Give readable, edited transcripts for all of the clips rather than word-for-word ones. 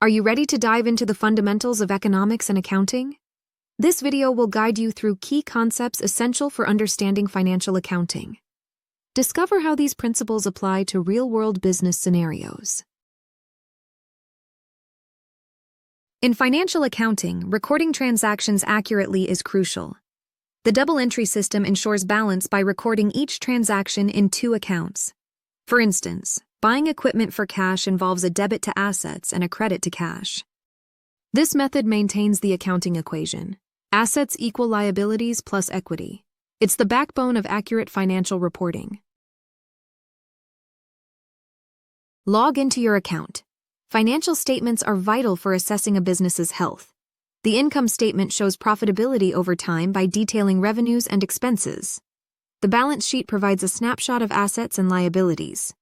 Are you ready to dive into the fundamentals of economics and accounting? This video will guide you through key concepts essential for understanding financial accounting. Discover how these principles apply to real-world business scenarios. In financial accounting, recording transactions accurately is crucial. The double entry system ensures balance by recording each transaction in two accounts. For instance, buying equipment for cash involves a debit to assets and a credit to cash. This method maintains the accounting equation: assets equal liabilities plus equity. It's the backbone of accurate financial reporting. Log into your account. Financial statements are vital for assessing a business's health. The income statement shows profitability over time by detailing revenues and expenses. The balance sheet provides a snapshot of assets and liabilities.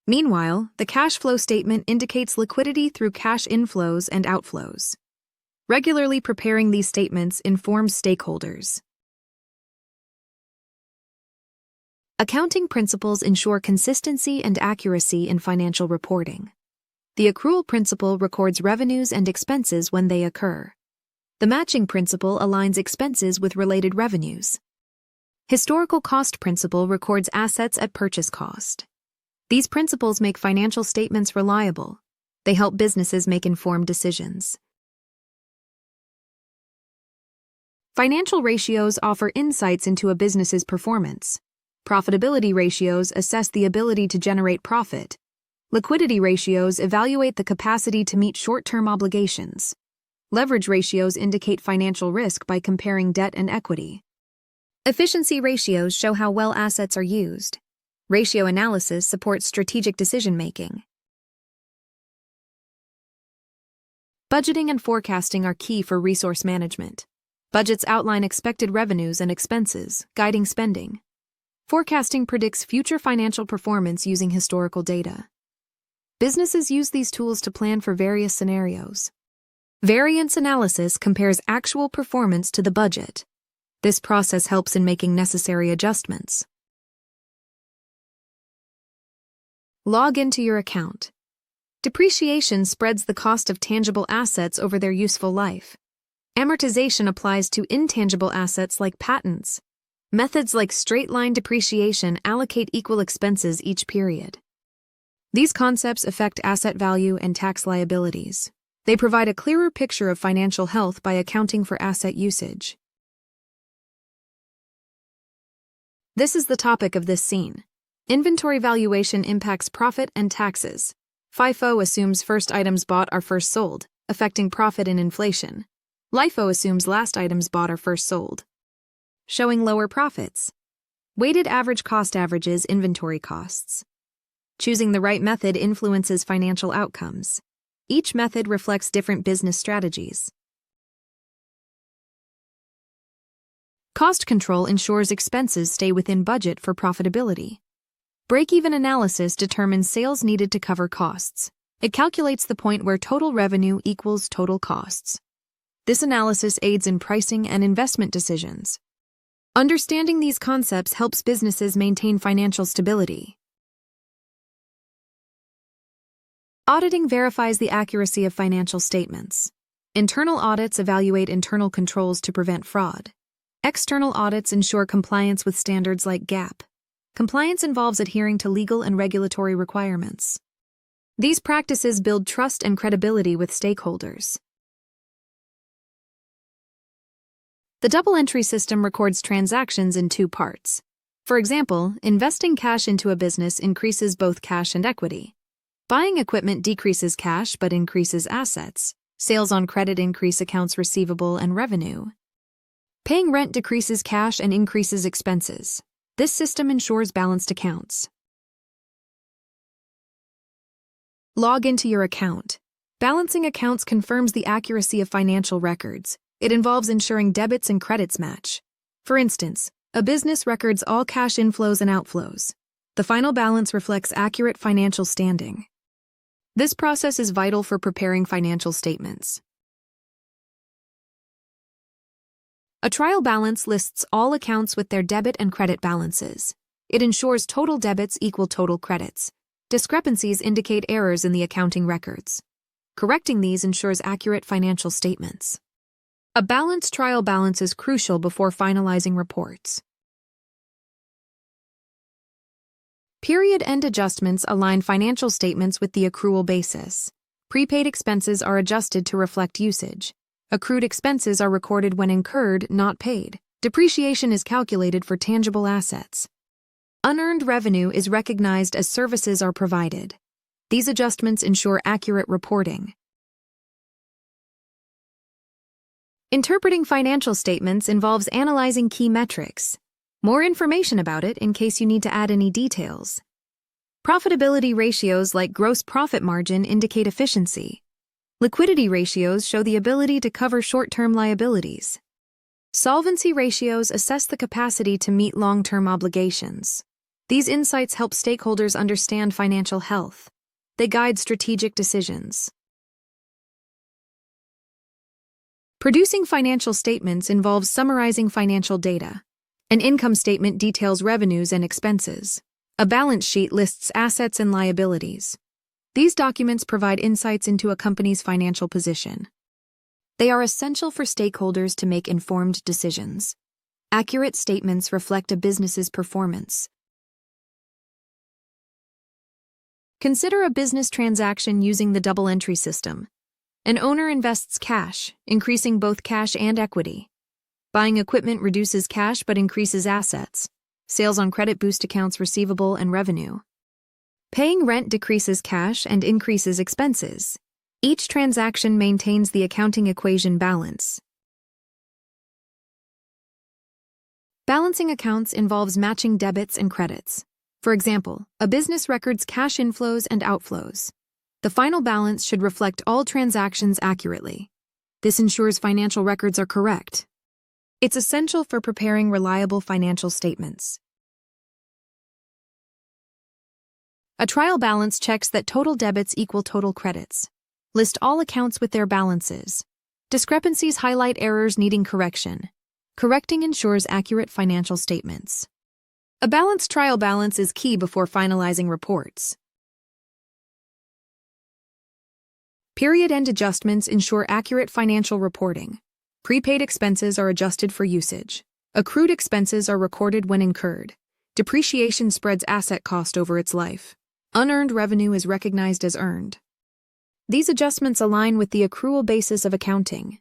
Meanwhile, the cash flow statement indicates liquidity through cash inflows and outflows. Regularly preparing these statements informs stakeholders. Accounting principles ensure consistency and accuracy in financial reporting. The accrual principle records revenues and expenses when they occur. The matching principle aligns expenses with related revenues. Historical cost principle records assets at purchase cost. These principles make financial statements reliable. They help businesses make informed decisions. Financial ratios offer insights into a business's performance. Profitability ratios assess the ability to generate profit. Liquidity ratios evaluate the capacity to meet short-term obligations. Leverage ratios indicate financial risk by comparing debt and equity. Efficiency ratios show how well assets are used. Ratio analysis supports strategic decision-making. Budgeting and forecasting are key for resource management. Budgets outline expected revenues and expenses, guiding spending. Forecasting predicts future financial performance using historical data. Businesses use these tools to plan for various scenarios. Variance analysis compares actual performance to the budget. This process helps in making necessary adjustments. Log into your account. Depreciation spreads the cost of tangible assets over their useful life. Amortization applies to intangible assets like patents. Methods like straight-line depreciation allocate equal expenses each period. These concepts affect asset value and tax liabilities. They provide a clearer picture of financial health by accounting for asset usage. This is the topic of this scene. Inventory valuation impacts profit and taxes. FIFO assumes first items bought are first sold, affecting profit and inflation. LIFO assumes last items bought are first sold, showing lower profits. Weighted average cost averages inventory costs. Choosing the right method influences financial outcomes. Each method reflects different business strategies. Cost control ensures expenses stay within budget for profitability. Break-even analysis determines sales needed to cover costs. It calculates the point where total revenue equals total costs. This analysis aids in pricing and investment decisions. Understanding these concepts helps businesses maintain financial stability. Auditing verifies the accuracy of financial statements. Internal audits evaluate internal controls to prevent fraud. External audits ensure compliance with standards like GAAP. Compliance involves adhering to legal and regulatory requirements. These practices build trust and credibility with stakeholders. The double entry system records transactions in two parts. For example, investing cash into a business increases both cash and equity. Buying equipment decreases cash but increases assets. Sales on credit increase accounts receivable and revenue. Paying rent decreases cash and increases expenses. This system ensures balanced accounts. Log into your account. Balancing accounts confirms the accuracy of financial records. It involves ensuring debits and credits match. For instance, a business records all cash inflows and outflows. The final balance reflects accurate financial standing. This process is vital for preparing financial statements. A trial balance lists all accounts with their debit and credit balances. It ensures total debits equal total credits. Discrepancies indicate errors in the accounting records. Correcting these ensures accurate financial statements. A balanced trial balance is crucial before finalizing reports. Period-end adjustments align financial statements with the accrual basis. Prepaid expenses are adjusted to reflect usage. Accrued expenses are recorded when incurred, not paid. Depreciation is calculated for tangible assets. Unearned revenue is recognized as services are provided. These adjustments ensure accurate reporting. Interpreting financial statements involves analyzing key metrics. More information about it in case you need to add any details. Profitability ratios like gross profit margin indicate efficiency. Liquidity ratios show the ability to cover short-term liabilities. Solvency ratios assess the capacity to meet long-term obligations. These insights help stakeholders understand financial health. They guide strategic decisions. Producing financial statements involves summarizing financial data. An income statement details revenues and expenses. A balance sheet lists assets and liabilities. These documents provide insights into a company's financial position. They are essential for stakeholders to make informed decisions. Accurate statements reflect a business's performance. Consider a business transaction using the double entry system. An owner invests cash, increasing both cash and equity. Buying equipment reduces cash but increases assets. Sales on credit boost accounts receivable and revenue. Paying rent decreases cash and increases expenses. Each transaction maintains the accounting equation balance. Balancing accounts involves matching debits and credits. For example, a business records cash inflows and outflows. The final balance should reflect all transactions accurately. This ensures financial records are correct. It's essential for preparing reliable financial statements. A trial balance checks that total debits equal total credits. List all accounts with their balances. Discrepancies highlight errors needing correction. Correcting ensures accurate financial statements. A balanced trial balance is key before finalizing reports. Period-end adjustments ensure accurate financial reporting. Prepaid expenses are adjusted for usage. Accrued expenses are recorded when incurred. Depreciation spreads asset cost over its life. Unearned revenue is recognized as earned. These adjustments align with the accrual basis of accounting.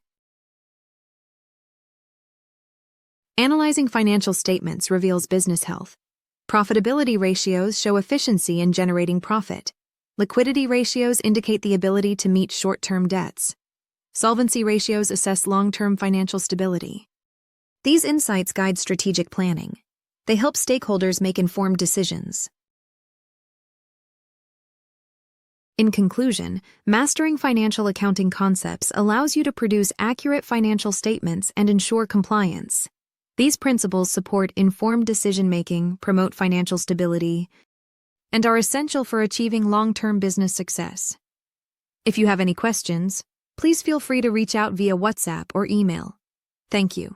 Analyzing financial statements reveals business health. Profitability ratios show efficiency in generating profit. Liquidity ratios indicate the ability to meet short-term debts. Solvency ratios assess long-term financial stability. These insights guide strategic planning. They help stakeholders make informed decisions. In conclusion, mastering financial accounting concepts allows you to produce accurate financial statements and ensure compliance. These principles support informed decision-making, promote financial stability, and are essential for achieving long-term business success. If you have any questions, please feel free to reach out via WhatsApp or email. Thank you.